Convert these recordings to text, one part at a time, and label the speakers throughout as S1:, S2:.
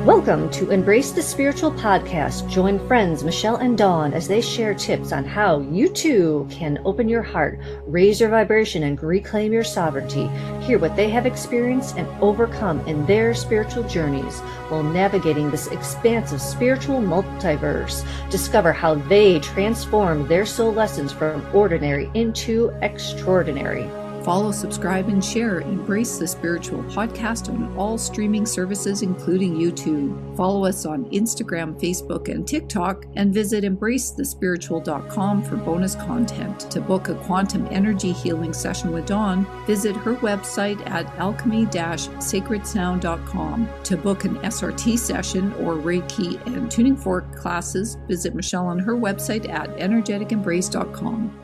S1: Welcome to Embrace the Spiritual Podcast. Join friends Michelle and Dawn as they share tips on how you too can open your heart, raise your vibration, and reclaim your sovereignty. Hear what they have experienced and overcome in their spiritual journeys while navigating this expansive spiritual multiverse. Discover how they transform their soul lessons from ordinary into extraordinary.
S2: Follow, subscribe, and share Embrace the Spiritual Podcast on all streaming services, including YouTube. Follow us on Instagram, Facebook, and TikTok, and visit embracethespiritual.com for bonus content. To book a quantum energy healing session with Dawn, visit her website at alchemy-sacredsound.com. To book an SRT session or Reiki and Tuning Fork classes, visit Michelle on her website at energeticembrace.com.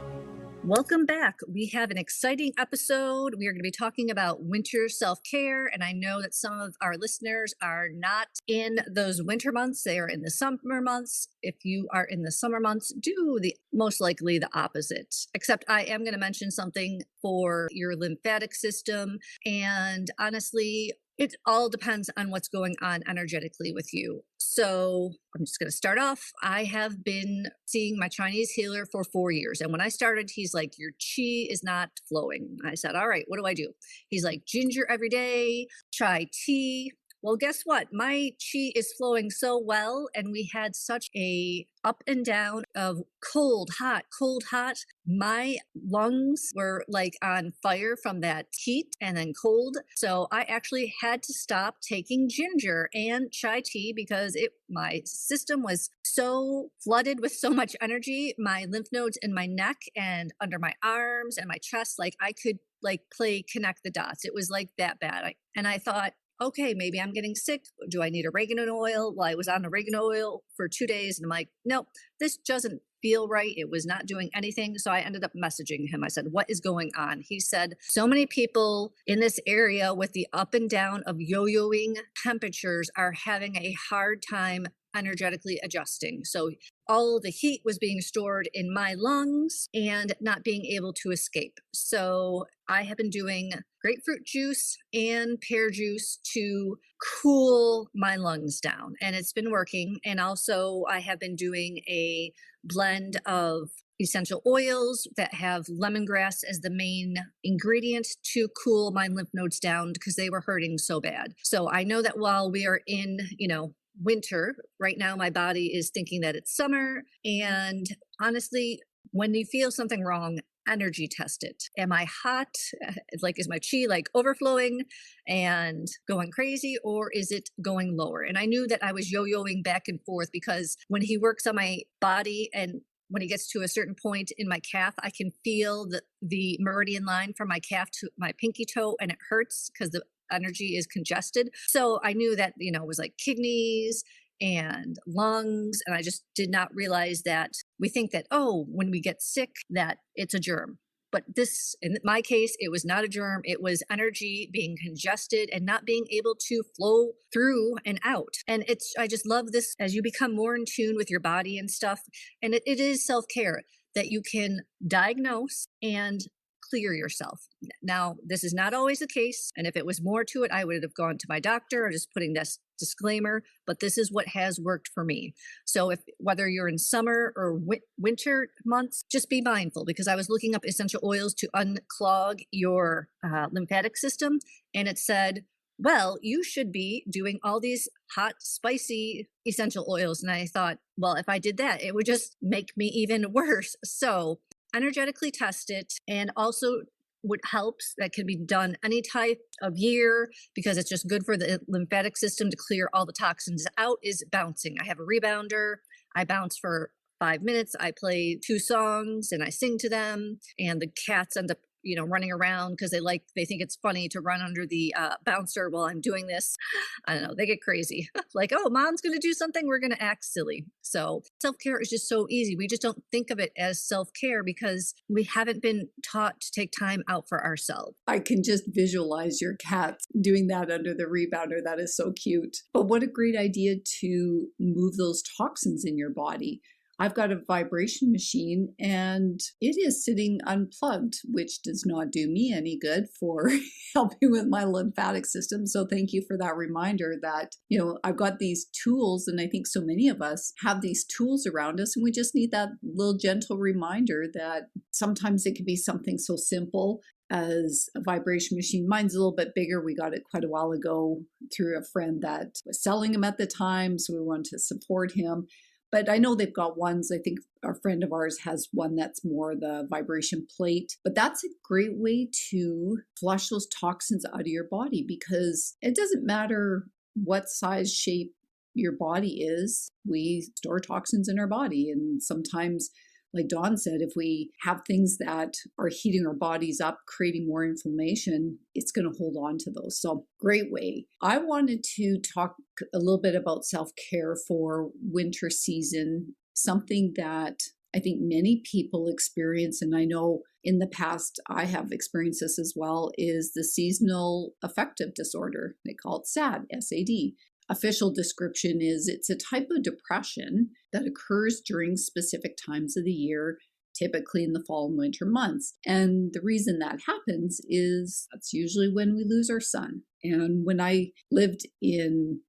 S1: Welcome back. We have an exciting episode. We are going to be talking about winter self-care. And I know that some of our listeners are not in those winter months. They are in the summer months. If you are in the summer months, do the most likely the opposite. Except I am going to mention something for your lymphatic system. And honestly, it all depends on what's going on energetically with you. So I'm just going to start off. I have been seeing my Chinese healer for 4 years. And when I started, he's like, your chi is not flowing. I said, all right, what do I do? He's like, ginger every day, chai tea. Well, guess what? My chi is flowing so well, and we had such a up and down of cold, hot, cold, hot. My lungs were like on fire from that heat and then cold. So I actually had to stop taking ginger and chai tea because my system was so flooded with so much energy. My lymph nodes in my neck and under my arms and my chest, like I could connect the dots. It was like that bad. And I thought, okay, maybe I'm getting sick. Do I need oregano oil? Well, I was on oregano oil for 2 days and I'm like, nope, this doesn't feel right. It was not doing anything. So I ended up messaging him. I said, what is going on? He said, so many people in this area with the up and down of yo-yoing temperatures are having a hard time energetically adjusting. So all the heat was being stored in my lungs and not being able to escape. So I have been doing grapefruit juice and pear juice to cool my lungs down, and it's been working. And also I have been doing a blend of essential oils that have lemongrass as the main ingredient to cool my lymph nodes down because they were hurting so bad. So I know that while we are in, winter, right now my body is thinking that it's summer. And honestly, when you feel something wrong, energy test it. Am I hot? Is my chi overflowing and going crazy, or is it going lower? And I knew that I was yo-yoing back and forth because when he works on my body and when he gets to a certain point in my calf, I can feel the meridian line from my calf to my pinky toe, and it hurts because the energy is congested. So I knew that, it was like kidneys and lungs. And I just did not realize that we think that, when we get sick, that it's a germ. But in my case, it was not a germ. It was energy being congested and not being able to flow through and out. And I just love this as you become more in tune with your body and stuff. And it is self-care that you can diagnose and clear yourself. Now, this is not always the case. And if it was more to it, I would have gone to my doctor or just putting this disclaimer, but this is what has worked for me. So whether you're in summer or winter months, just be mindful, because I was looking up essential oils to unclog your lymphatic system. And it said, well, you should be doing all these hot, spicy essential oils. And I thought, well, if I did that, it would just make me even worse. So energetically test it. And also what helps, that can be done any type of year because it's just good for the lymphatic system to clear all the toxins out, is bouncing. I have a rebounder. I bounce for 5 minutes. I play 2 songs and I sing to them, and the cats end up running around because they think it's funny to run under the bouncer while I'm doing this. I don't know, they get crazy. Like, oh, mom's going to do something, we're going to act silly. So self-care is just so easy. We just don't think of it as self-care because we haven't been taught to take time out for ourselves.
S2: I can just visualize your cats doing that under the rebounder. That is so cute. But what a great idea to move those toxins in your body. I've got a vibration machine and it is sitting unplugged, which does not do me any good for helping with my lymphatic system. So thank you for that reminder that, I've got these tools, and I think so many of us have these tools around us, and we just need that little gentle reminder that sometimes it can be something so simple as a vibration machine. Mine's a little bit bigger. We got it quite a while ago through a friend that was selling them at the time, so we wanted to support him. But I know they've got ones, I think a friend of ours has one that's more the vibration plate. But that's a great way to flush those toxins out of your body, because it doesn't matter what size, shape your body is. We store toxins in our body. And sometimes, like Dawn said, if we have things that are heating our bodies up, creating more inflammation, it's going to hold on to those. So great way. I wanted to talk a little bit about self-care for winter season, something that I think many people experience, and I know in the past I have experienced this as well, is the seasonal affective disorder. They call it SAD, S-A-D. Official description is it's a type of depression that occurs during specific times of the year, typically in the fall and winter months. And the reason that happens is that's usually when we lose our sun. And when I lived in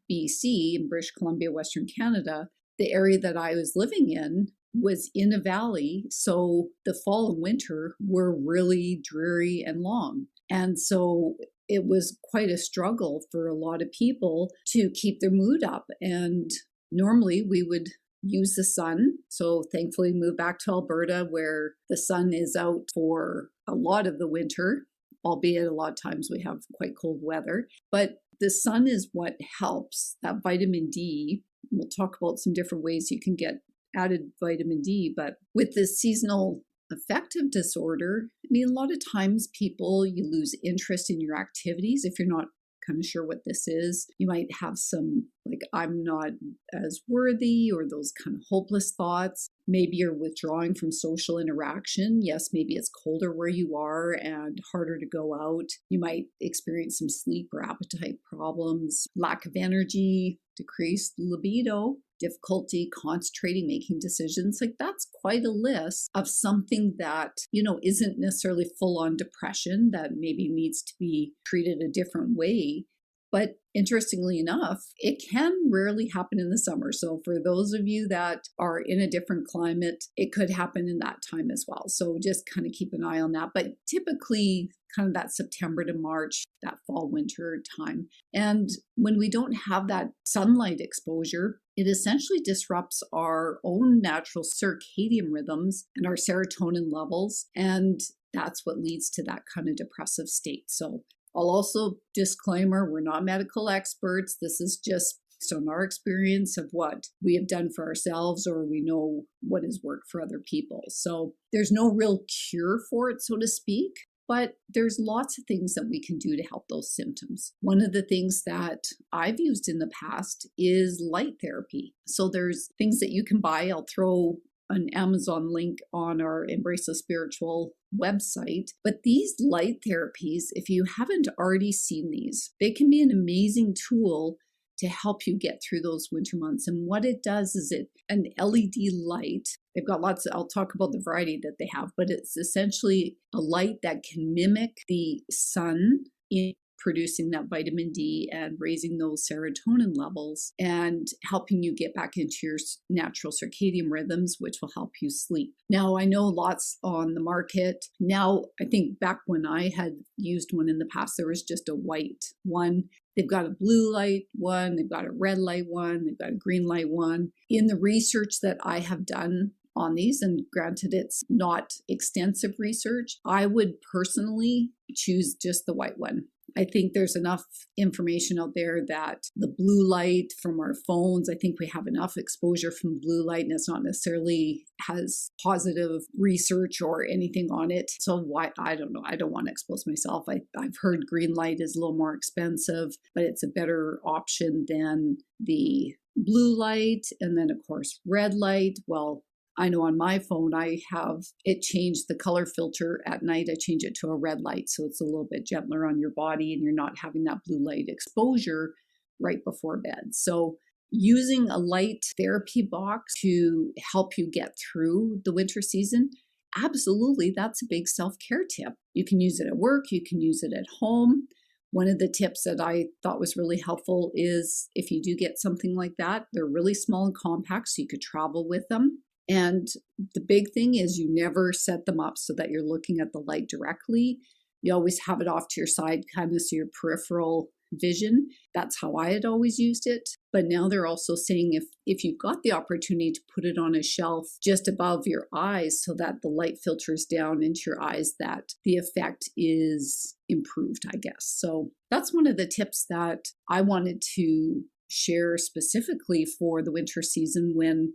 S2: BC, in British Columbia, Western Canada, the area that I was living in was in a valley. So the fall and winter were really dreary and long. And so it was quite a struggle for a lot of people to keep their mood up. And normally we would use the sun. So thankfully moved back to Alberta, where the sun is out for a lot of the winter, albeit a lot of times we have quite cold weather. But the sun is what helps. That vitamin D, we'll talk about some different ways you can get added vitamin D, but with this seasonal affective disorder, I mean, a lot of times you lose interest in your activities. If you're not kind of sure what this is, you might have some like, I'm not as worthy, or those kind of hopeless thoughts. Maybe you're withdrawing from social interaction. Yes, maybe it's colder where you are and harder to go out. You might experience some sleep or appetite problems, lack of energy, decreased libido, difficulty concentrating, making decisions. Like, that's quite a list of something that, isn't necessarily full on depression, that maybe needs to be treated a different way. But interestingly enough, it can rarely happen in the summer. So for those of you that are in a different climate, it could happen in that time as well. So just kind of keep an eye on that. But typically kind of that September to March, that fall winter time. And when we don't have that sunlight exposure, it essentially disrupts our own natural circadian rhythms and our serotonin levels. And that's what leads to that kind of depressive state. So I'll also disclaimer, we're not medical experts. This is just based on our experience of what we have done for ourselves, or we know what has worked for other people. So there's no real cure for it, so to speak, but there's lots of things that we can do to help those symptoms. One of the things that I've used in the past is light therapy. So there's things that you can buy. I'll throw an Amazon link on our Embrace the Spiritual website. But these light therapies, if you haven't already seen these, they can be an amazing tool to help you get through those winter months. And what it does is an LED light. They've got I'll talk about the variety that they have, but it's essentially a light that can mimic the sun in producing that vitamin D and raising those serotonin levels and helping you get back into your natural circadian rhythms, which will help you sleep. Now, I know lots on the market. Now, I think back when I had used one in the past, there was just a white one. They've got a blue light one, they've got a red light one, they've got a green light one. In the research that I have done on these, and granted it's not extensive research, I would personally choose just the white one. I think there's enough information out there that the blue light from our phones, I think we have enough exposure from blue light, and it's not necessarily has positive research or anything on it. So why, I don't know. I don't want to expose myself. I've heard green light is a little more expensive, but it's a better option than the blue light. And then, of course, red light. Well, I know on my phone, I have it changed the color filter at night. I change it to a red light, so it's a little bit gentler on your body and you're not having that blue light exposure right before bed. So using a light therapy box to help you get through the winter season, absolutely, that's a big self-care tip. You can use it at work, you can use it at home. One of the tips that I thought was really helpful is if you do get something like that, they're really small and compact, so you could travel with them. And the big thing is you never set them up so that you're looking at the light directly. You always have it off to your side, kind of so your peripheral vision. That's how I had always used it. But now they're also saying if you've got the opportunity to put it on a shelf just above your eyes so that the light filters down into your eyes, that the effect is improved, I guess. So that's one of the tips that I wanted to share specifically for the winter season when,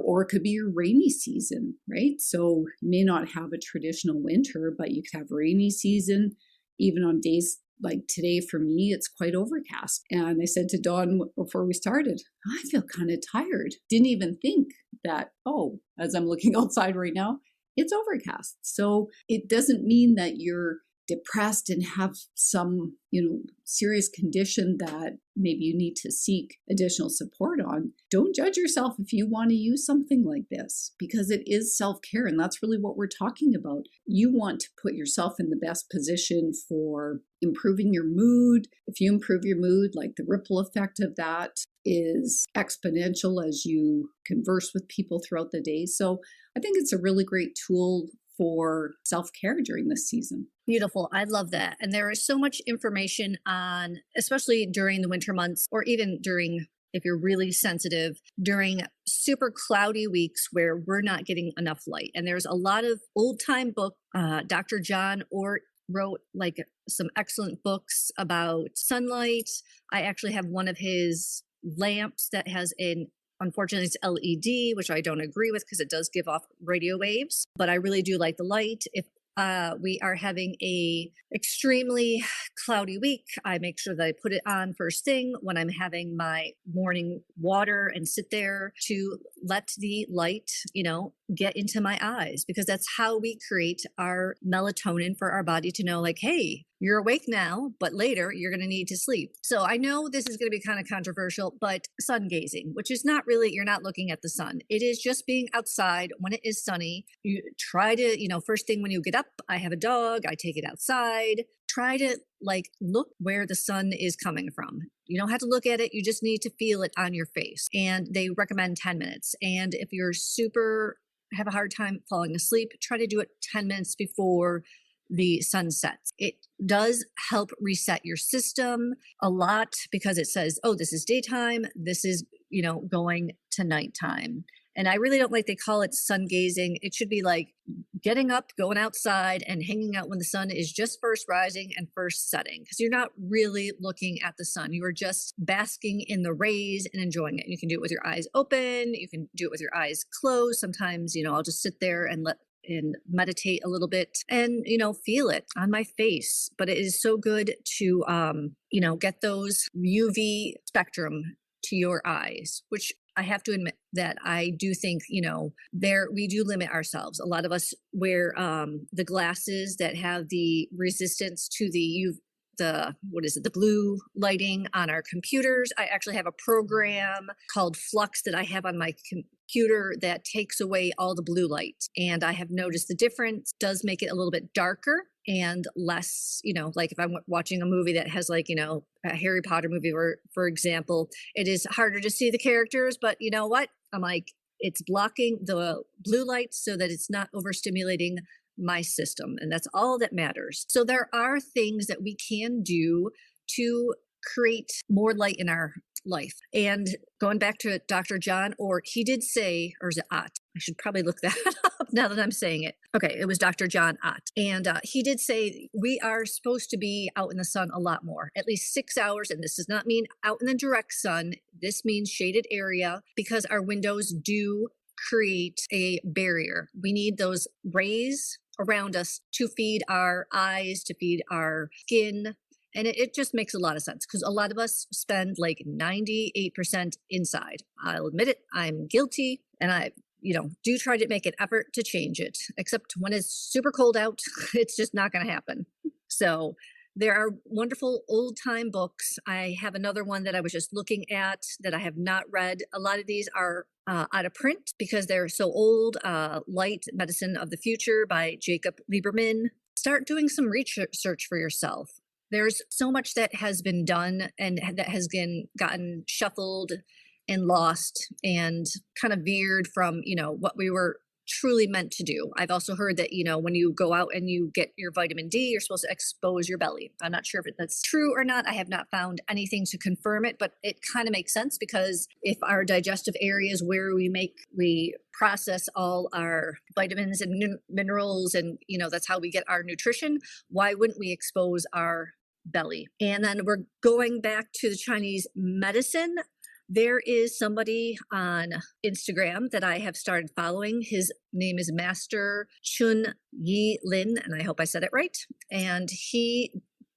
S2: or it could be your rainy season, right? So you may not have a traditional winter, but you could have rainy season, even on days like today for me, it's quite overcast. And I said to Dawn before we started, I feel kind of tired. Didn't even think that, as I'm looking outside right now, it's overcast. So it doesn't mean that you're depressed and have some, serious condition that maybe you need to seek additional support on. Don't judge yourself if you want to use something like this, because it is self-care, and that's really what we're talking about. You want to put yourself in the best position for improving your mood. If you improve your mood, like the ripple effect of that is exponential as you converse with people throughout the day. So I think it's a really great tool for self-care during this season.
S1: Beautiful. I love that. And there is so much information on, especially during the winter months, or even during, if you're really sensitive, during super cloudy weeks where we're not getting enough light. And there's a lot of old time book. Dr. John Ort wrote like some excellent books about sunlight. I actually have one of his lamps that has unfortunately, it's LED, which I don't agree with because it does give off radio waves, but I really do like the light. If we are having a extremely cloudy week, I make sure that I put it on first thing when I'm having my morning water and sit there to let the light, get into my eyes, because that's how we create our melatonin for our body to know, like, hey, you're awake now, but later you're going to need to sleep. So I know this is going to be kind of controversial, but sun gazing, which is not really, you're not looking at the sun. It is just being outside when it is sunny. You try to, first thing when you get up, I have a dog, I take it outside. Try to look where the sun is coming from. You don't have to look at it. You just need to feel it on your face. And they recommend 10 minutes. And if you're have a hard time falling asleep, try to do it 10 minutes before the sun sets. It does help reset your system a lot because it says, oh, this is daytime. This is, going to nighttime. And I really don't like they call it sun gazing. It should be like getting up, going outside and hanging out when the sun is just first rising and first setting, because you're not really looking at the sun. You are just basking in the rays and enjoying it. You can do it with your eyes open. You can do it with your eyes closed. Sometimes, I'll just sit there and meditate a little bit and, feel it on my face. But it is so good to, get those UV spectrum to your eyes, which I have to admit that I do think, we do limit ourselves. A lot of us wear the glasses that have the resistance to the blue lighting on our computers. I actually have a program called Flux that I have on my computer that takes away all the blue light. And I have noticed the difference does make it a little bit darker and less, like if I'm watching a movie that has a Harry Potter movie, for example, it is harder to see the characters, but you know what? I'm like, it's blocking the blue light so that it's not overstimulating my system. And that's all that matters. So there are things that we can do to create more light in our life. And going back to Dr. John Ort, he did say, or is it Ott? I should probably look that up now that I'm saying it. Okay, it was Dr. John Ott. And he did say we are supposed to be out in the sun a lot more, at least 6 hours. And this does not mean out in the direct sun. This means shaded area, because our windows do create a barrier. We need those rays around us to feed our eyes, to feed our skin. And it just makes a lot of sense, because a lot of us spend 98% inside. I'll admit it, I'm guilty. And I, do try to make an effort to change it, except when it's super cold out, it's just not going to happen. So There are wonderful old time books. I have another one that I was just looking at that I have not read. A lot of these are out of print because they're so old. Light Medicine of the Future by Jacob Lieberman. Start doing some research for yourself. There's so much that has been done and that has been gotten shuffled and lost and kind of veered from, what we were truly meant to do. I've also heard that, when you go out and you get your vitamin D, you're supposed to expose your belly. I'm not sure if that's true or not. I have not found anything to confirm it, but it kind of makes sense because if our digestive areas where we process all our vitamins and minerals and, that's how we get our nutrition, why wouldn't we expose our belly? And then we're going back to the Chinese medicine. There is somebody on Instagram that I have started following. His name is Master Chun Yi Lin, and I hope I said it right. And he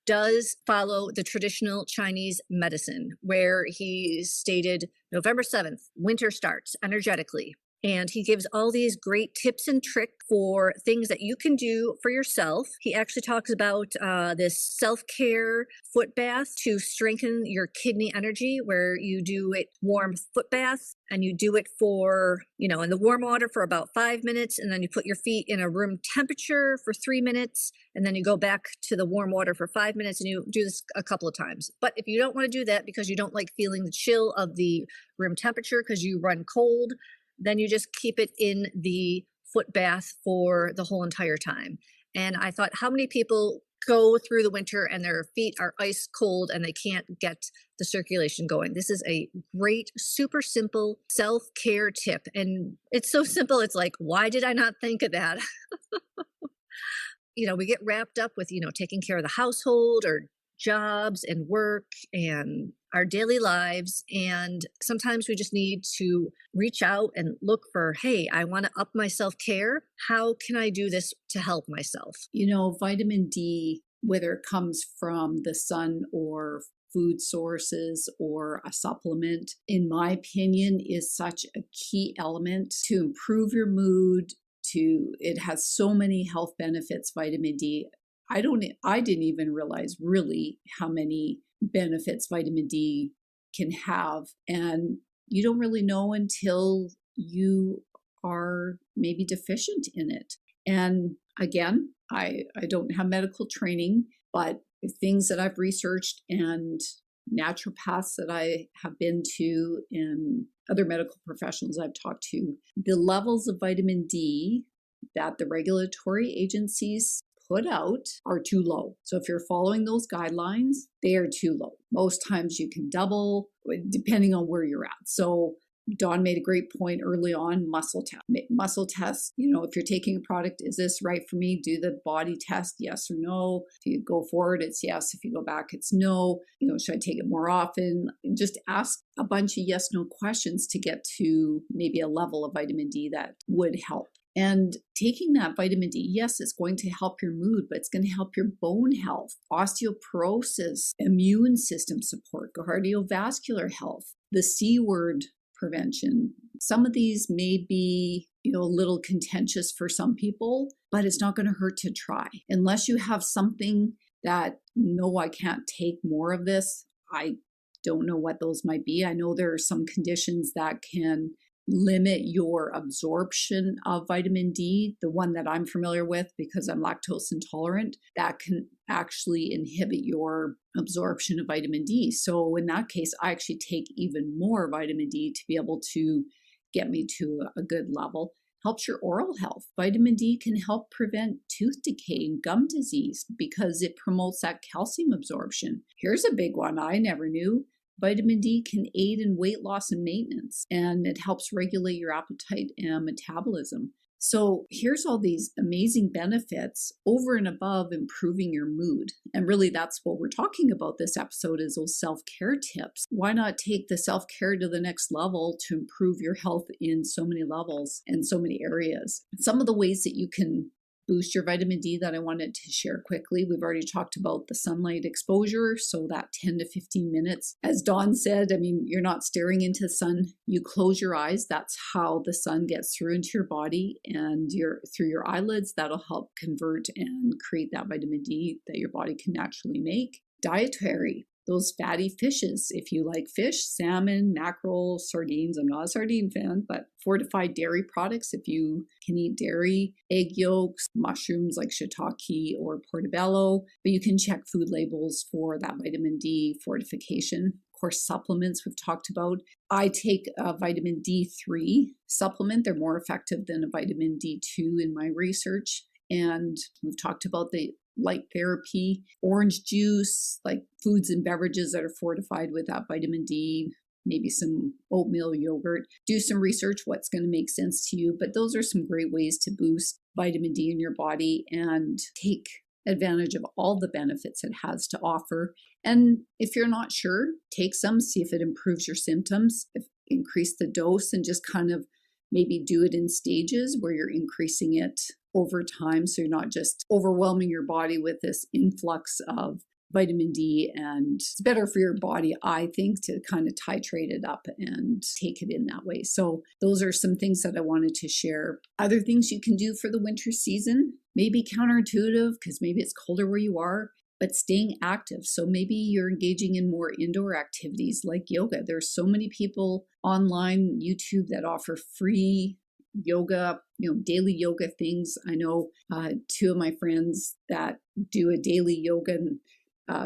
S1: does follow the traditional Chinese medicine, where he stated November 7th, winter starts energetically. And he gives all these great tips and tricks for things that you can do for yourself. He actually talks about this self-care foot bath to strengthen your kidney energy, where you do it warm foot bath and you do it for, in the warm water for about 5 minutes. And then you put your feet in a room temperature for 3 minutes. And then you go back to the warm water for 5 minutes, and you do this a couple of times. But if you don't want to do that because you don't like feeling the chill of the room temperature because you run cold, then you just keep it in the foot bath for the whole entire time. And I thought, how many people go through the winter and their feet are ice cold and they can't get the circulation going? This is a great, super simple self-care tip. And it's so simple. It's like, why did I not think of that? We get wrapped up with, taking care of the household or jobs and work and our daily lives. And sometimes we just need to reach out and look for, hey, I want to up my self-care. How can I do this to help myself?
S2: Vitamin D, whether it comes from the sun or food sources or a supplement, in my opinion, is such a key element to improve your mood. It has so many health benefits, vitamin D. I didn't even realize really how many benefits vitamin D can have. And you don't really know until you are maybe deficient in it. And again, I don't have medical training, but the things that I've researched and naturopaths that I have been to and other medical professionals I've talked to, the levels of vitamin D that the regulatory agencies put out are too low. So if you're following those guidelines, they are too low. Most times you can double depending on where you're at. So Dawn made a great point early on, muscle test. Muscle tests, if you're taking a product, is this right for me? Do the body test, yes or no. If you go forward, it's yes. If you go back, it's no. Should I take it more often? Just ask a bunch of yes, no questions to get to maybe a level of vitamin D that would help. And taking that vitamin D, yes, it's going to help your mood, but it's going to help your bone health, osteoporosis, immune system support, cardiovascular health, the C word prevention. Some of these may be, a little contentious for some people, but it's not going to hurt to try. Unless you have something that, no, I can't take more of this. I don't know what those might be. I know there are some conditions that can limit your absorption of vitamin D. The one that I'm familiar with, because I'm lactose intolerant, that can actually inhibit your absorption of vitamin D. So in that case, I actually take even more vitamin D to be able to get me to a good level. Helps your oral health. Vitamin D can help prevent tooth decay and gum disease because it promotes that calcium absorption. Here's a big one I never knew. Vitamin D can aid in weight loss and maintenance, and it helps regulate your appetite and metabolism. So here's all these amazing benefits over and above improving your mood. And really that's what we're talking about this episode, is those self-care tips. Why not take the self-care to the next level to improve your health in so many levels and so many areas? Some of the ways that you can boost your vitamin D that I wanted to share quickly. We've already talked about the sunlight exposure, so that 10 to 15 minutes. As Dawn said, I mean, you're not staring into the sun. You close your eyes. That's how the sun gets through into your body, and through your eyelids. That'll help convert and create that vitamin D that your body can naturally make. Dietary. Those fatty fishes, if you like fish, salmon, mackerel, sardines. I'm not a sardine fan, but fortified dairy products, if you can eat dairy, egg yolks, mushrooms like shiitake or portobello, but you can check food labels for that vitamin D fortification. Of course, supplements we've talked about. I take a vitamin D3 supplement. They're more effective than a vitamin D2 in my research. And we've talked about the light therapy, orange juice, like foods and beverages that are fortified with that vitamin D, maybe some oatmeal yogurt. Do some research, what's going to make sense to you. But those are some great ways to boost vitamin D in your body and take advantage of all the benefits it has to offer. And if you're not sure, take some, see if it improves your symptoms, increase the dose, and just kind of maybe do it in stages where you're increasing it over time, so you're not just overwhelming your body with this influx of vitamin D. And it's better for your body, I think, to kind of titrate it up and take it in that way. So those are some things that I wanted to share. Other things you can do for the winter season, maybe counterintuitive because maybe it's colder where you are, but staying active. So maybe you're engaging in more indoor activities like yoga. There's so many people online, YouTube, that offer free yoga, daily yoga things. I know two of my friends that do a daily yoga, and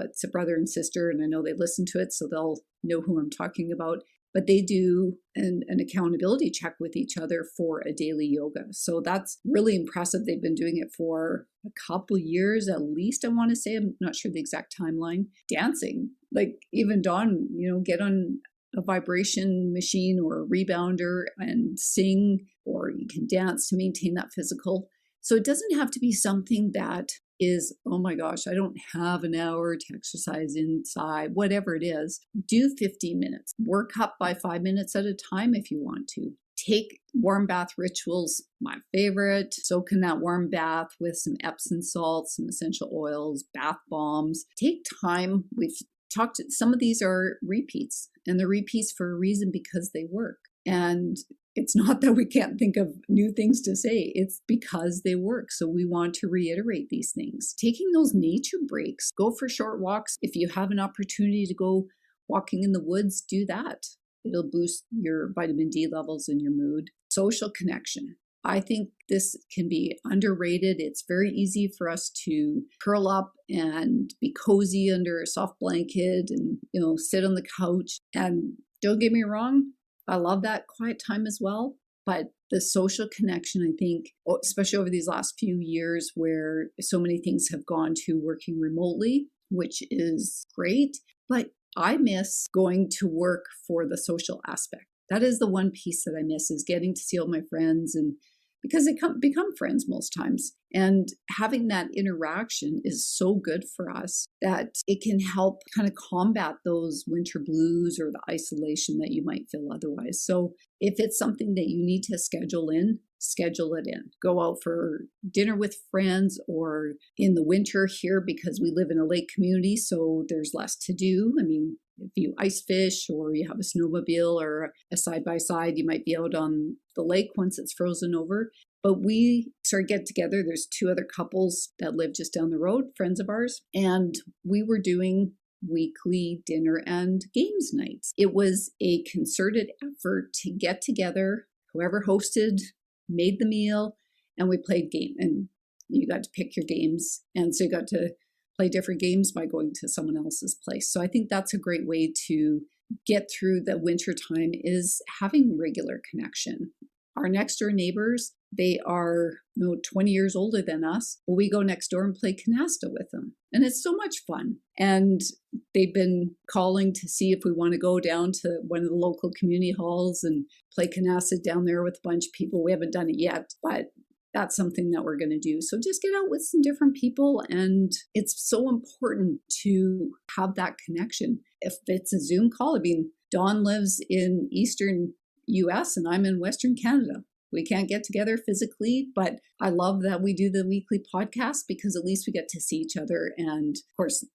S2: it's a brother and sister, and I know they listen to it, so they'll know who I'm talking about. But they do an accountability check with each other for a daily yoga. So that's really impressive. They've been doing it for a couple years at least, I want to say. I'm not sure the exact timeline. Dancing, like even Dawn, get on a vibration machine or a rebounder and sing, or you can dance to maintain that physical. So it doesn't have to be something that is, oh my gosh, I don't have an hour to exercise inside, whatever it is. Do 15 minutes. Work up by 5 minutes at a time if you want to. Take warm bath rituals, my favorite. Soak in that warm bath with some Epsom salts, some essential oils, bath bombs. Take time. We've talked, some of these are repeats, and they're repeats for a reason, because they work. And it's not that we can't think of new things to say, it's because they work. So we want to reiterate these things. Taking those nature breaks, go for short walks. If you have an opportunity to go walking in the woods, do that. It'll boost your vitamin D levels and your mood. Social connection. I think this can be underrated. It's very easy for us to curl up and be cozy under a soft blanket and, sit on the couch. And don't get me wrong, I love that quiet time as well. But the social connection, I think, especially over these last few years where so many things have gone to working remotely, which is great. But I miss going to work for the social aspect. That is the one piece that I miss, is getting to see all my friends, and because they become friends most times. And having that interaction is so good for us that it can help kind of combat those winter blues or the isolation that you might feel otherwise. So if it's something that you need to schedule it in. Go out for dinner with friends, or in the winter here, because we live in a lake community, so there's less to do. I mean, if you ice fish or you have a snowmobile or a side-by-side, you might be out on the lake once it's frozen over. But we sort of get together. There's two other couples that live just down the road, friends of ours, and we were doing weekly dinner and games nights. It was a concerted effort to get together. Whoever hosted made the meal, and we played game. And you got to pick your games, and so you got to play different games by going to someone else's place. So I think that's a great way to get through the winter time, is having regular connection. Our next door neighbors, they are 20 years older than us. Well, we go next door and play canasta with them. And it's so much fun. And they've been calling to see if we want to go down to one of the local community halls and play canasta down there with a bunch of people. We haven't done it yet, but that's something that we're going to do. So just get out with some different people. And it's so important to have that connection. If it's a Zoom call, I mean, Dawn lives in Eastern US and I'm in Western Canada. We can't get together physically, but I love that we do the weekly podcast because at least we get to see each other. And of course,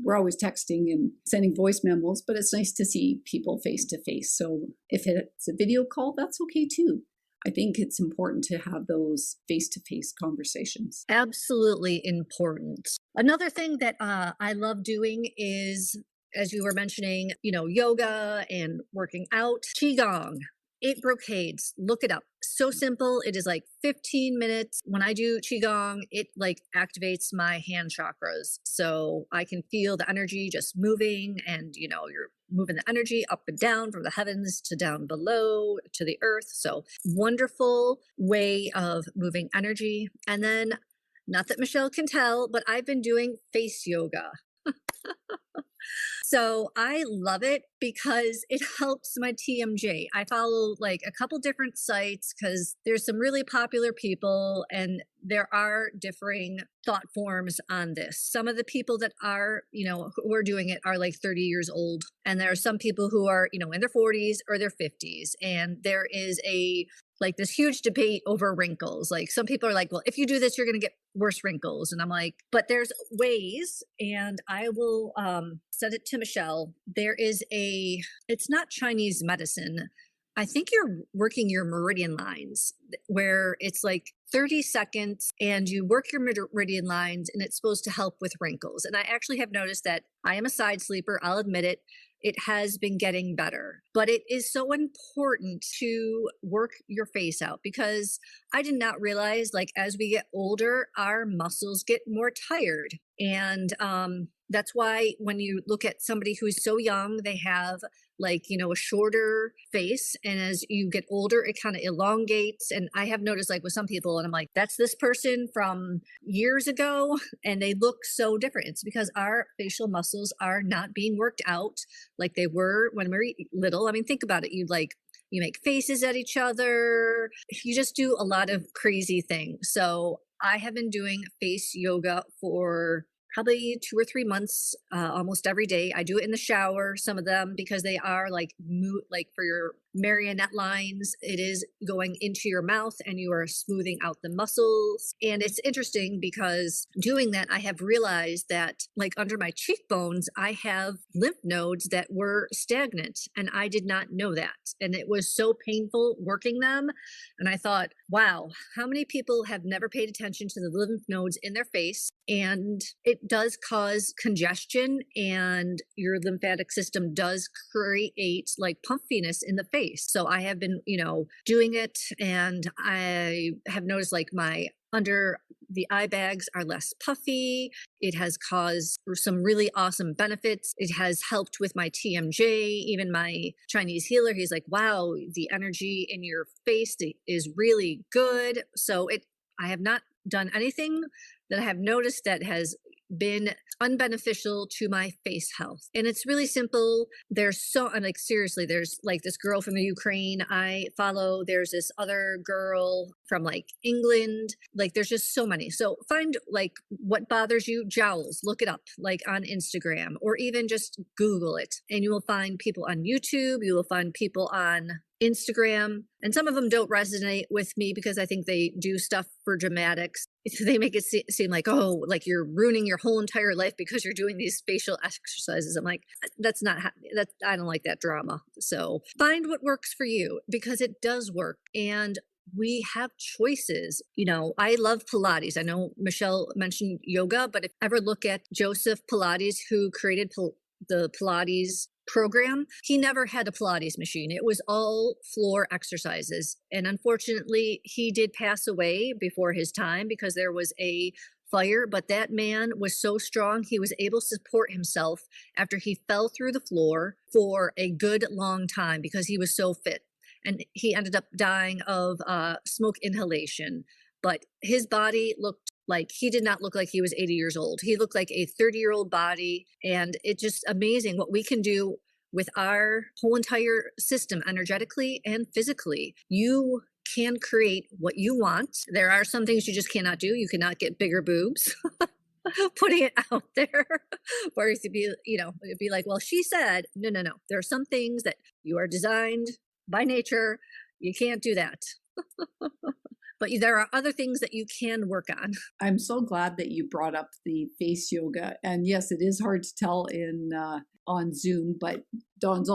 S2: we're always texting and sending voice memos, but it's nice to see people face to face. So if it's a video call, that's okay too. I think it's important to have those face-to-face conversations.
S1: Absolutely important. Another thing that I love doing is, as you were mentioning, yoga and working out, qigong. 8 brocades, look it up. So simple. It is like 15 minutes. When I do qigong, it like activates my hand chakras. So I can feel the energy just moving, and you're moving the energy up and down from the heavens to down below to the earth. So wonderful way of moving energy. And then, not that Michelle can tell, but I've been doing face yoga. So I love it because it helps my TMJ. I follow like a couple different sites because there's some really popular people and there are differing thought forms on this. Some of the people that are, who are doing it are like 30 years old. And there are some people who are, in their 40s or their 50s. And there is like this huge debate over wrinkles. Like some people are like, well, if you do this, you're going to get worse wrinkles. And I'm like, but there's ways, and I will send it to Michelle. There is it's not Chinese medicine. I think you're working your meridian lines where it's like 30 seconds and you work your meridian lines and it's supposed to help with wrinkles. And I actually have noticed that I am a side sleeper. I'll admit it. It has been getting better, but it is so important to work your face out because I did not realize, like, as we get older, our muscles get more tired. And that's why when you look at somebody who's so young, they have like, a shorter face. And as you get older, it kind of elongates. And I have noticed like with some people, and I'm like, that's this person from years ago, and they look so different. It's because our facial muscles are not being worked out like they were when we were little. I mean, think about it. You make faces at each other. You just do a lot of crazy things. So I have been doing face yoga for probably 2 or 3 months, almost every day. I do it in the shower, some of them, because they are like for your marionette lines. It is going into your mouth and you are smoothing out the muscles. And it's interesting because doing that, I have realized that like under my cheekbones, I have lymph nodes that were stagnant, and I did not know that. And it was so painful working them. And I thought, wow, how many people have never paid attention to the lymph nodes in their face? And it does cause congestion, and your lymphatic system does create like puffiness in the face. So I have been, doing it, and I have noticed like my under the eye bags are less puffy. It has caused some really awesome benefits. It has helped with my TMJ. Even my Chinese healer, he's like, wow, the energy in your face is really good. So I have not done anything that I have noticed that has been unbeneficial to my face health. And it's really simple. I'm like, seriously, there's like this girl from the Ukraine I follow. There's this other girl from like England. Like there's just so many. So find like what bothers you, jowls, look it up like on Instagram, or even just Google it. And you will find people on YouTube. You will find people on Instagram, and some of them don't resonate with me because I think they do stuff for dramatics. They make it seem like, oh, like you're ruining your whole entire life because you're doing these facial exercises. I'm like, I don't like that drama. So find what works for you because it does work. And we have choices. I love Pilates. I know Michelle mentioned yoga, but if you ever look at Joseph Pilates, who created the Pilates program, he never had a Pilates machine. It was all floor exercises. And unfortunately, he did pass away before his time because there was a fire, but that man was so strong, he was able to support himself after he fell through the floor for a good long time because he was so fit. And he ended up dying of smoke inhalation. But his body he did not look like he was 80 years old. He looked like a 30-year-old body. And it's just amazing what we can do with our whole entire system, energetically and physically. You can create what you want. There are some things you just cannot do. You cannot get bigger boobs. Putting it out there, or it'd be like, well, she said, no. There are some things that you are designed by nature. You can't do that. But there are other things that you can work on.
S2: I'm so glad that you brought up the face yoga. And yes, it is hard to tell on Zoom, but Dawn's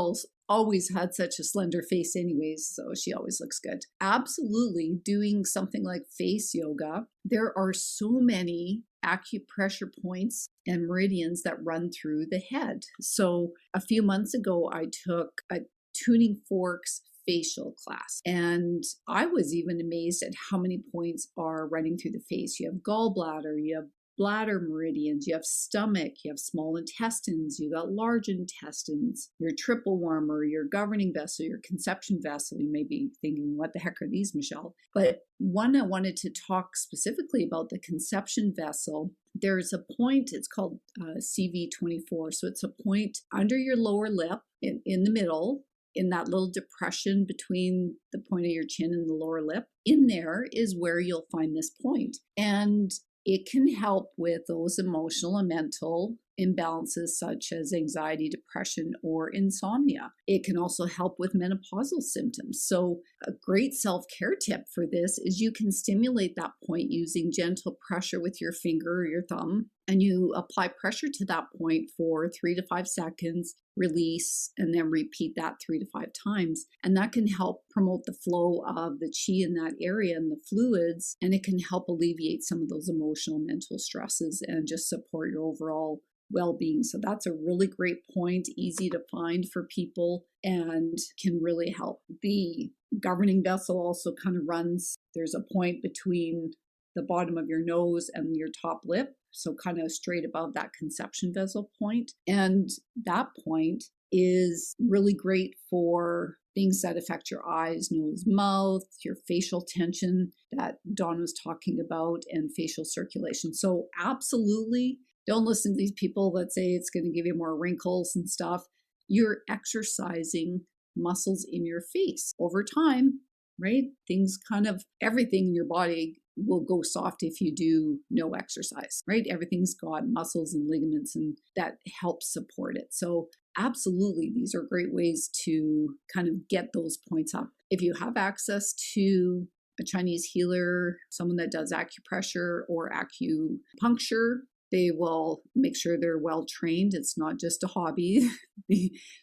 S2: always had such a slender face anyways, so she always looks good. Absolutely, doing something like face yoga. There are so many acupressure points and meridians that run through the head. So a few months ago, I took a Tuning Forks facial class. And I was even amazed at how many points are running through the face. You have gallbladder, you have bladder meridians, you have stomach, you have small intestines, you got large intestines, your triple warmer, your governing vessel, your conception vessel. You may be thinking, what the heck are these, Michelle? But one, I wanted to talk specifically about the conception vessel. There's a point, it's called CV24. So it's a point under your lower lip in the middle, in that little depression between the point of your chin and the lower lip. In there is where you'll find this point. And it can help with those emotional and mental imbalances such as anxiety, depression, or insomnia. It can also help with menopausal symptoms. So a great self-care tip for this is you can stimulate that point using gentle pressure with your finger or your thumb, and you apply pressure to that point for 3 to 5 seconds, release, and then repeat that 3 to 5 times. And that can help promote the flow of the chi in that area and the fluids, and it can help alleviate some of those emotional, mental stresses and just support your overall well-being. So that's a really great point, easy to find for people and can really help. The governing vessel also kind of runs, there's a point between the bottom of your nose and your top lip, so kind of straight above that conception vessel point. And that point is really great for things that affect your eyes, nose, mouth, your facial tension that Dawn was talking about, and facial circulation. So absolutely, don't listen to these people that say it's going to give you more wrinkles and stuff. You're exercising muscles in your face over time, right? Things kind of, everything in your body will go soft if you do no exercise, right? Everything's got muscles and ligaments and that helps support it. So absolutely, these are great ways to kind of get those points up. If you have access to a Chinese healer, someone that does acupressure or acupuncture, they will make sure they're well trained. It's not just a hobby,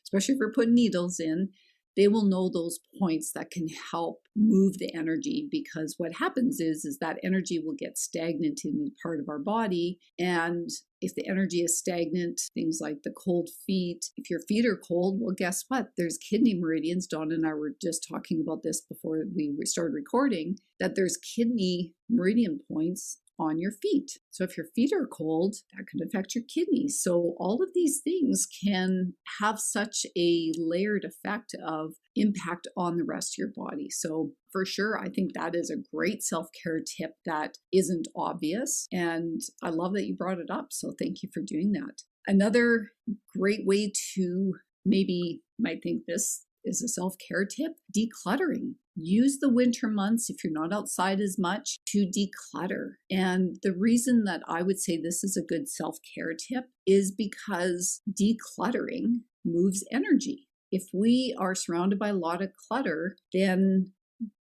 S2: especially if you're putting needles in. They will know those points that can help move the energy, because what happens is that energy will get stagnant in part of our body. And if the energy is stagnant, things like the cold feet, if your feet are cold, well, guess what? There's kidney meridians. Dawn and I were just talking about this before we started recording, that there's kidney meridian points on your feet. So if your feet are cold, that could affect your kidneys. So all of these things can have such a layered effect of impact on the rest of your body. So for sure, I think that is a great self-care tip that isn't obvious. And I love that you brought it up. So thank you for doing that. Another great way to, maybe might think this is a self-care tip, decluttering. Use the winter months, if you're not outside as much, to declutter. And the reason that I would say this is a good self-care tip is because decluttering moves energy. If we are surrounded by a lot of clutter, then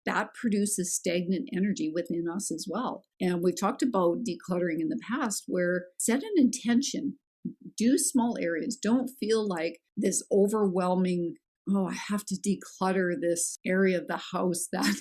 S2: that produces stagnant energy within us as well. And we've talked about decluttering in the past, where set an intention, do small areas. Don't feel like this overwhelming, oh, I have to declutter this area of the house that,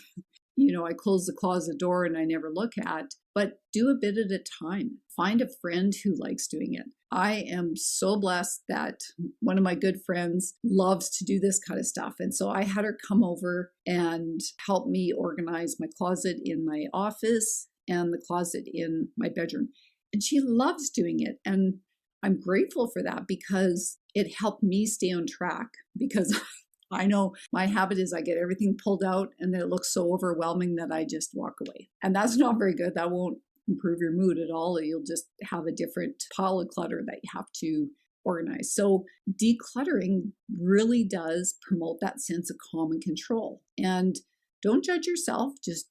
S2: I close the closet door and I never look at, but do a bit at a time. Find a friend who likes doing it. I am so blessed that one of my good friends loves to do this kind of stuff. And so I had her come over and help me organize my closet in my office and the closet in my bedroom. And she loves doing it. And I'm grateful for that, because it helped me stay on track, because I know my habit is I get everything pulled out and then it looks so overwhelming that I just walk away. And that's not very good. That won't improve your mood at all. You'll just have a different pile of clutter that you have to organize. So decluttering really does promote that sense of calm and control. And don't judge yourself. Just,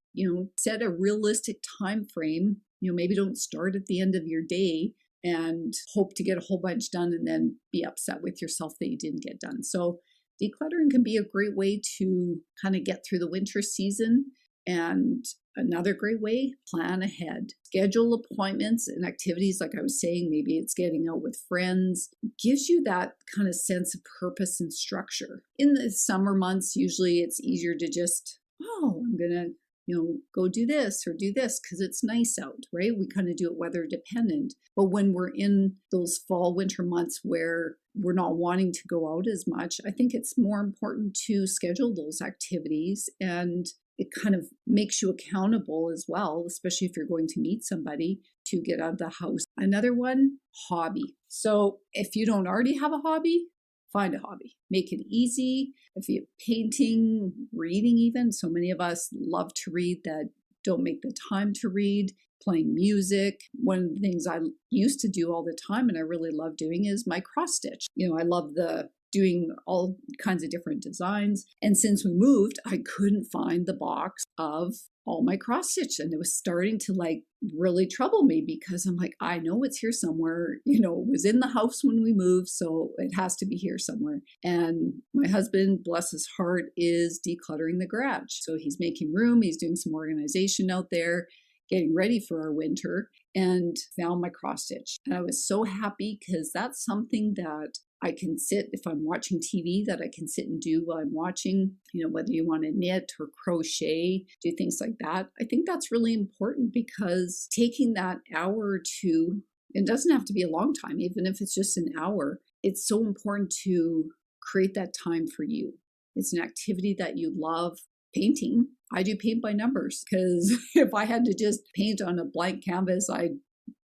S2: set a realistic time frame. Maybe don't start at the end of your day and hope to get a whole bunch done and then be upset with yourself that you didn't get done. So decluttering can be a great way to kind of get through the winter season. And another great way, plan ahead. Schedule appointments and activities, like I was saying, maybe it's getting out with friends, gives you that kind of sense of purpose and structure. In the summer months, usually it's easier to just, I'm going to go do this or do this because it's nice out, right? We kind of do it weather dependent. But when we're in those fall, winter months where we're not wanting to go out as much, I think it's more important to schedule those activities, and it kind of makes you accountable as well, especially if you're going to meet somebody, to get out of the house. Another one, hobby. So if you don't already have a hobby, find a hobby. Make it easy. If you're painting, reading even. So many of us love to read that don't make the time to read. Playing music. One of the things I used to do all the time and I really love doing is my cross stitch. I love doing all kinds of different designs. And since we moved, I couldn't find the box of all my cross stitch. And it was starting to really trouble me because I'm like, I know it's here somewhere. It was in the house when we moved, so it has to be here somewhere. And my husband, bless his heart, is decluttering the garage. So he's making room. He's doing some organization out there, getting ready for our winter, and found my cross stitch. And I was so happy because that's something that I can sit, if I'm watching TV, that I can sit and do while I'm watching, whether you want to knit or crochet, do things like that. I think that's really important because taking that hour or two, it doesn't have to be a long time, even if it's just an hour, it's so important to create that time for you. It's an activity that you love. Painting, I do paint by numbers because if I had to just paint on a blank canvas, I'd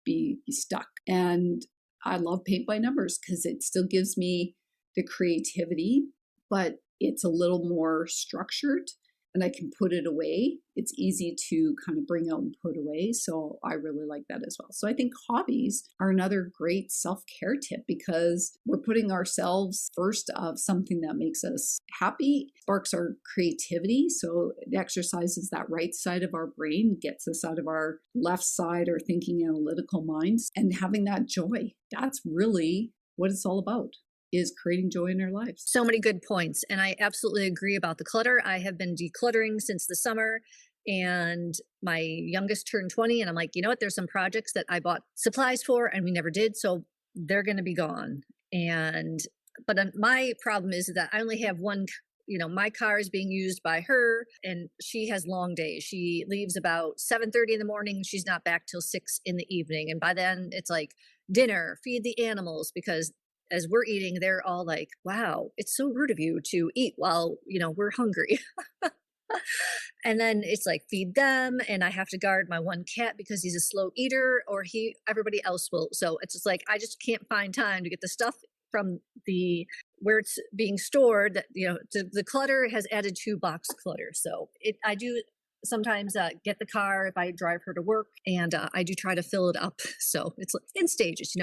S2: be stuck. And I love paint by numbers because it still gives me the creativity, but it's a little more structured and I can put it away. It's easy to kind of bring out and put away. So I really like that as well. So I think hobbies are another great self-care tip because we're putting ourselves first of something that makes us happy, sparks our creativity. So it exercises that right side of our brain, gets us out of our left side or thinking analytical minds, and having that joy. That's really what it's all about, is creating joy in our lives.
S1: So many good points. And I absolutely agree about the clutter. I have been decluttering since the summer, and my youngest turned 20. And I'm like, you know what? There's some projects that I bought supplies for and we never did. So they're going to be gone. But my problem is that I only have one. My car is being used by her and she has long days. She leaves about 7:30 in the morning. She's not back till 6 in the evening. And by then it's like dinner, feed the animals, because as we're eating, they're all like, wow, it's so rude of you to eat while, we're hungry. And then it's like feed them. And I have to guard my one cat because he's a slow eater, or everybody else will. So it's just like, I just can't find time to get the stuff from where it's being stored that, the clutter has added to box clutter. So I do sometimes get the car if I drive her to work, and I do try to fill it up. So it's in stages,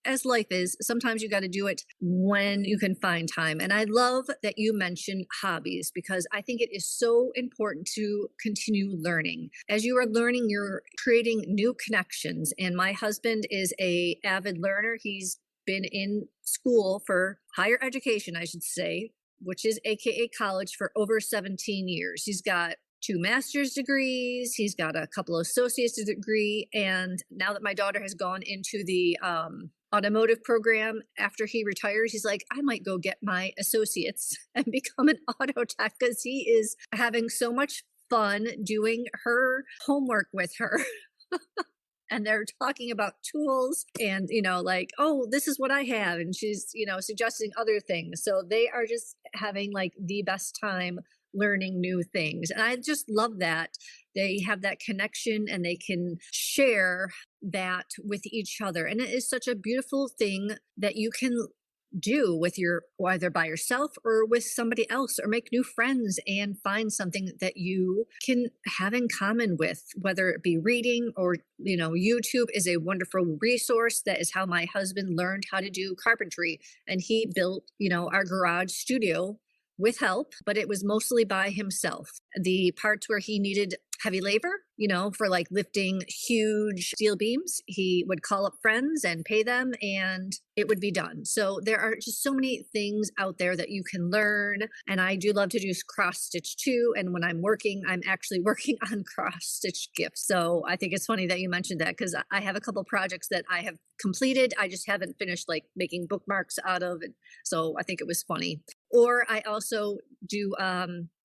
S1: as life is. Sometimes you got to do it when you can find time. And I love that you mentioned hobbies because I think it is so important to continue learning. As you are learning, you're creating new connections. And my husband is an avid learner. He's been in school for higher education, I should say, which is AKA college, for over 17 years. He's got 2 master's degrees. He's got a couple of associate's degree. And now that my daughter has gone into the automotive program after he retires, he's like, I might go get my associates and become an auto tech because he is having so much fun doing her homework with her. And they're talking about tools and, oh, this is what I have. And she's, suggesting other things. So they are just having the best time learning new things. And I just love that they have that connection and they can share that with each other. And it is such a beautiful thing that you can do with either by yourself or with somebody else, or make new friends and find something that you can have in common with, whether it be reading or, YouTube is a wonderful resource. That is how my husband learned how to do carpentry. And he built, our garage studio with help, but it was mostly by himself. The parts where he needed heavy labor, for like lifting huge steel beams. He would call up friends and pay them, and it would be done. So there are just so many things out there that you can learn. And I do love to do cross stitch too. And when I'm working, I'm actually working on cross stitch gifts. So I think it's funny that you mentioned that, because I have a couple projects that I have completed. I just haven't finished like making bookmarks out of it. So I think it was funny. Or I also do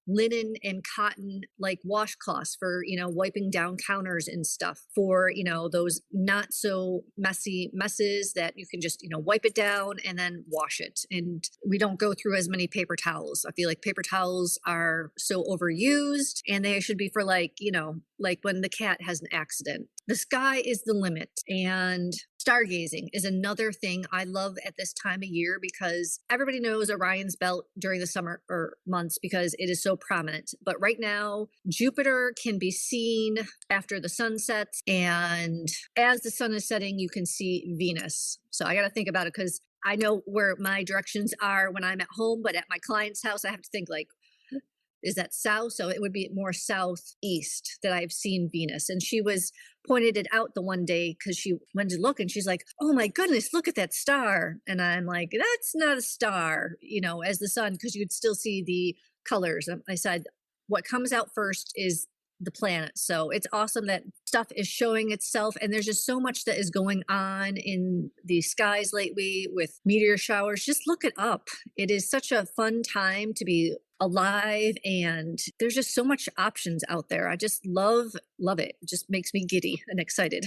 S1: linen and cotton like washcloths for wiping down counters and stuff, for those not so messy messes that you can just wipe it down and then wash it, and we don't go through as many paper towels. I feel like paper towels are so overused, and they should be for like when the cat has an accident. The sky is the limit, and stargazing is another thing I love at this time of year, because everybody knows Orion's belt during the summer or months because it is so prominent. But right now, Jupiter can be seen after the sun sets, and as the sun is setting, you can see Venus. So I got to think about it, because I know where my directions are when I'm at home, but at my client's house, I have to think like, is that south? So it would be more southeast that I've seen Venus. And she was pointed it out the one day because she went to look and she's like, oh my goodness, look at that star. And I'm like, that's not a star, as the sun, because you'd still see the colors. I said, what comes out first is the planet. So it's awesome that stuff is showing itself, and there's just so much that is going on in the skies lately with meteor showers. Just look it up. It is such a fun time to be alive, and there's just so much options out there. I just love it. It just makes me giddy and excited.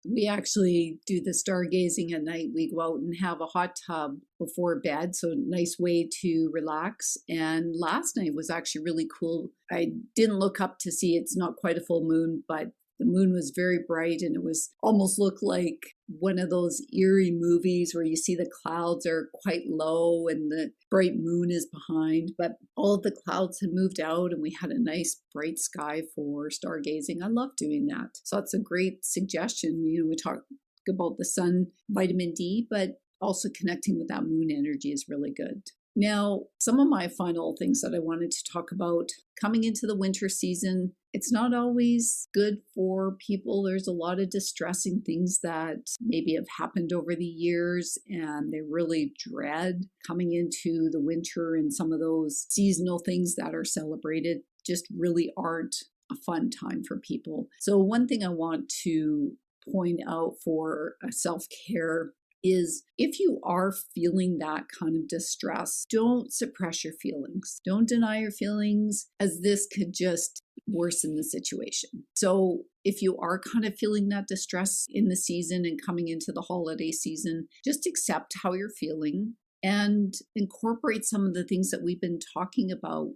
S2: We actually do the stargazing at night. We go out and have a hot tub before bed, so nice way to relax. And last night was actually really cool. I didn't look up to see, it's not quite a full moon, but the moon was very bright, and it was almost looked like one of those eerie movies where you see the clouds are quite low and the bright moon is behind. But all of the clouds had moved out, and we had a nice bright sky for stargazing. I love doing that. So that's a great suggestion. We talk about the sun, vitamin D, but also connecting with that moon energy is really good. Now, some of my final things that I wanted to talk about coming into the winter season, it's not always good for people. There's a lot of distressing things that maybe have happened over the years, and they really dread coming into the winter, and some of those seasonal things that are celebrated just really aren't a fun time for people. So one thing I want to point out for self-care is, if you are feeling that kind of distress, don't suppress your feelings. Don't deny your feelings, as this could just worsen the situation. So if you are kind of feeling that distress in the season and coming into the holiday season, just accept how you're feeling and incorporate some of the things that we've been talking about.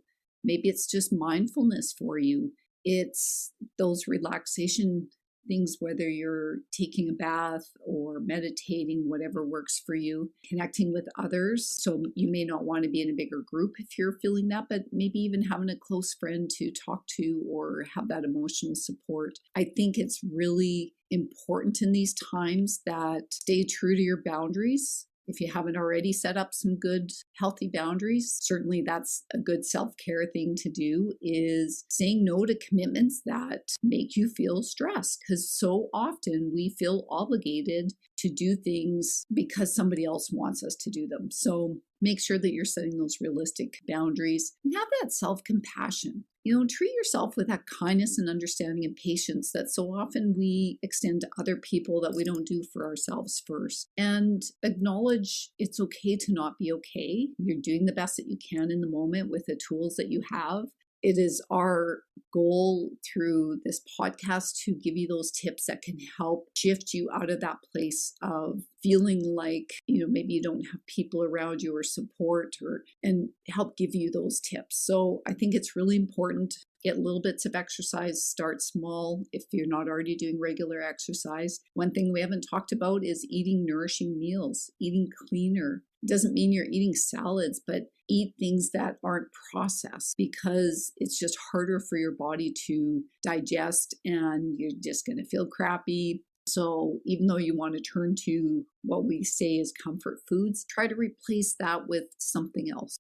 S2: Maybe it's just mindfulness for you. It's those relaxation things, whether you're taking a bath or meditating, whatever works for you, connecting with others. So you may not want to be in a bigger group if you're feeling that, but maybe even having a close friend to talk to or have that emotional support. I think it's really important in these times that stay true to your boundaries. If you haven't already set up some good, healthy boundaries, certainly that's a good self-care thing to do, is saying no to commitments that make you feel stressed. Because so often we feel obligated to do things because somebody else wants us to do them. So make sure that you're setting those realistic boundaries and have that self-compassion. Treat yourself with that kindness and understanding and patience that so often we extend to other people that we don't do for ourselves first. And acknowledge it's okay to not be okay. You're doing the best that you can in the moment with the tools that you have. It is our goal through this podcast to give you those tips that can help shift you out of that place of feeling like, maybe you don't have people around you or support, and help give you those tips. So I think it's really important. Get little bits of exercise, start small if you're not already doing regular exercise. One thing we haven't talked about is eating nourishing meals, eating cleaner. It doesn't mean you're eating salads, but eat things that aren't processed, because it's just harder for your body to digest and you're just going to feel crappy. So even though you want to turn to what we say is comfort foods, try to replace that with something else,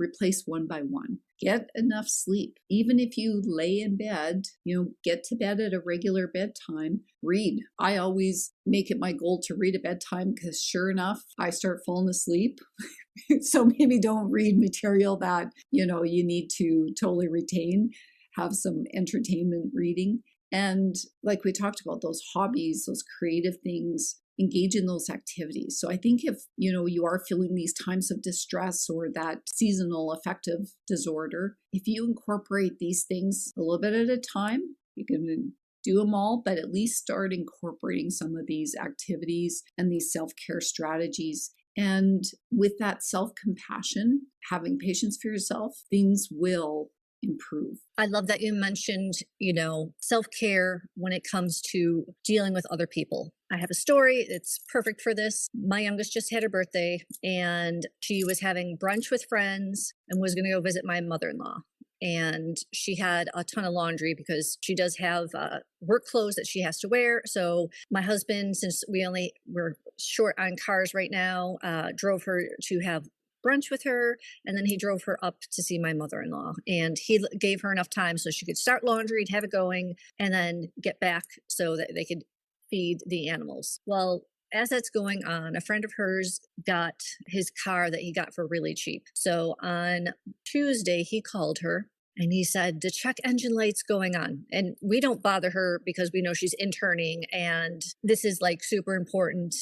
S2: replace one by one. Get enough sleep. Even if you lay in bed, get to bed at a regular bedtime, read. I always make it my goal to read at bedtime because sure enough, I start falling asleep. So maybe don't read material that, you need to totally retain. Have some entertainment reading. And like we talked about, those hobbies, those creative things, engage in those activities. So I think if, you are feeling these times of distress or that seasonal affective disorder, if you incorporate these things a little bit at a time, you can do them all, but at least start incorporating some of these activities and these self-care strategies. And with that self-compassion, having patience for yourself, things will improve.
S1: I love that you mentioned, self-care when it comes to dealing with other people. I have a story. It's perfect for this. My youngest just had her birthday and she was having brunch with friends and was going to go visit my mother-in-law. And she had a ton of laundry because she does have work clothes that she has to wear. So my husband, since we're short on cars right now, drove her to have brunch with her, and then he drove her up to see my mother-in-law, and he gave her enough time so she could start laundry and have it going and then get back so that they could feed the animals. Well, as that's going on, a friend of hers got his car that he got for really cheap. So on Tuesday, he called her and he said, the check engine light's going on. And we don't bother her because we know she's interning and this is like super important.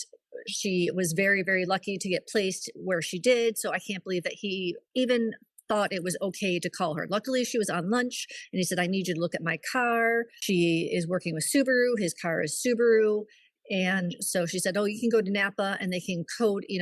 S1: She was very, very lucky to get placed where she did. So I can't believe that he even thought it was okay to call her. Luckily, she was on lunch and he said, I need you to look at my car. She is working with Subaru. His car is Subaru. And so she said, oh, you can go to Napa and they can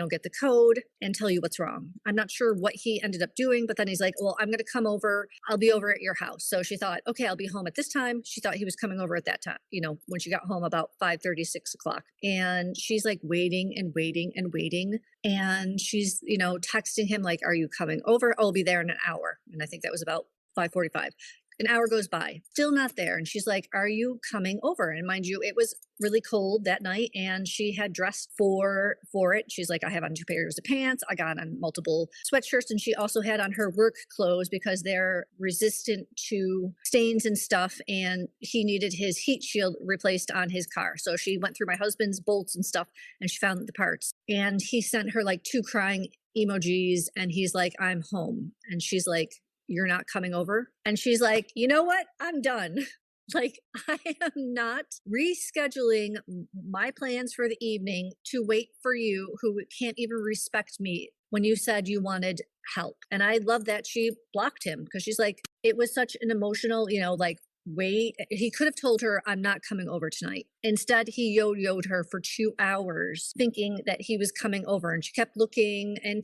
S1: get the code and tell you what's wrong. I'm not sure what he ended up doing, but then he's like, well, I'm going to come over. I'll be over at your house. So she thought, okay, I'll be home at this time. She thought he was coming over at that time, when she got home about 5:30, 6 o'clock. And she's like waiting and waiting and waiting. And she's, texting him like, are you coming over? I'll be there in an hour. And I think that was about 5:45. An hour goes by, still not there. And she's like, are you coming over? And mind you, it was really cold that night and she had dressed for it. She's like, I have on 2 pairs of pants. I got on multiple sweatshirts. And she also had on her work clothes because they're resistant to stains and stuff. And he needed his heat shield replaced on his car. So she went through my husband's bolts and stuff and she found the parts. And he sent her like 2 crying emojis. And he's like, I'm home. And she's like, you're not coming over? And she's like, you know what? I'm done. Like, I am not rescheduling my plans for the evening to wait for you who can't even respect me when you said you wanted help. And I love that she blocked him because she's like, it was such an emotional, wait. He could have told her, I'm not coming over tonight. Instead, he yo-yoed her for 2 hours thinking that he was coming over. And she kept looking and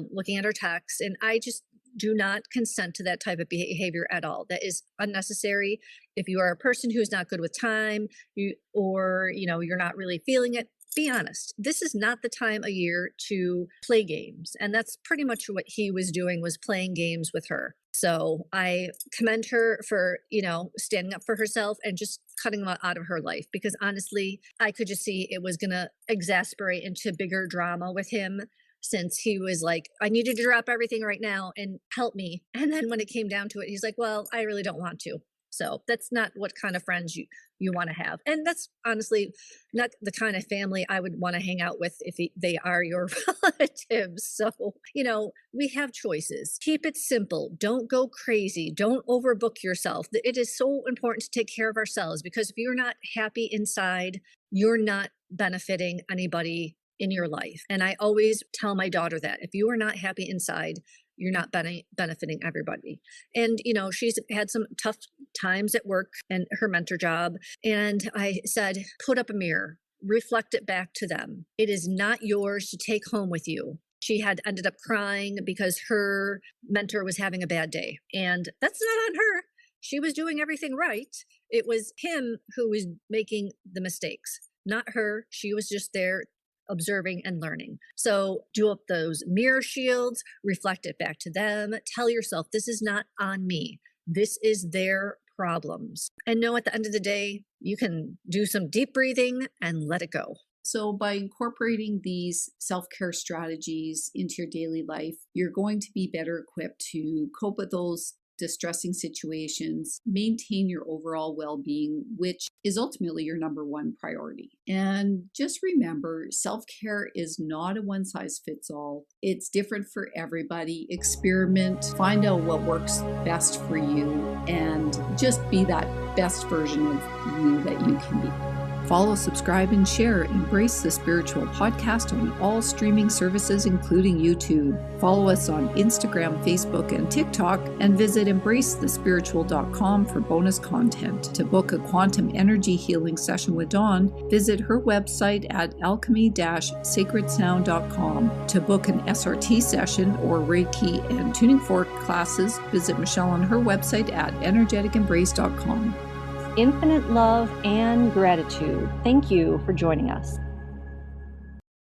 S1: looking at her texts. And I just do not consent to that type of behavior at all. That is unnecessary. If you are a person who is not good with time, you're not really feeling it, be honest. This is not the time of year to play games. And that's pretty much what he was doing, was playing games with her. So I commend her for, standing up for herself and just cutting him out of her life, because honestly, I could just see it was going to exasperate into bigger drama with him, since he was like, I need you to drop everything right now and help me. And then when it came down to it, he's like, well, I really don't want to. So that's not what kind of friends you want to have. And that's honestly not the kind of family I would want to hang out with if they are your relatives. So, we have choices. Keep it simple. Don't go crazy. Don't overbook yourself. It is so important to take care of ourselves, because if you're not happy inside, you're not benefiting anybody in your life. And I always tell my daughter that if you are not happy inside, you're not benefiting everybody. And, she's had some tough times at work and her mentor job. And I said, put up a mirror, reflect it back to them. It is not yours to take home with you. She had ended up crying because her mentor was having a bad day. And that's not on her. She was doing everything right. It was him who was making the mistakes, not her. She was just there observing and learning. So do up those mirror shields, reflect it back to them, tell yourself, this is not on me. This is their problems. And know at the end of the day, you can do some deep breathing and let it go.
S2: So by incorporating these self-care strategies into your daily life, you're going to be better equipped to cope with those distressing situations, maintain your overall well-being, which is ultimately your number one priority. And just remember, self-care is not a one-size-fits-all. It's different for everybody. Experiment, find out what works best for you, and just be that best version of you that you can be. Follow, subscribe, and share Embrace the Spiritual podcast on all streaming services, including YouTube. Follow us on Instagram, Facebook, and TikTok, and visit embracethespiritual.com for bonus content. To book a quantum energy healing session with Dawn, visit her website at alchemy-sacredsound.com. To book an SRT session or Reiki and Tuning Fork classes, visit Michelle on her website at energetisembrace.com.
S1: Infinite love and gratitude. Thank you for joining us.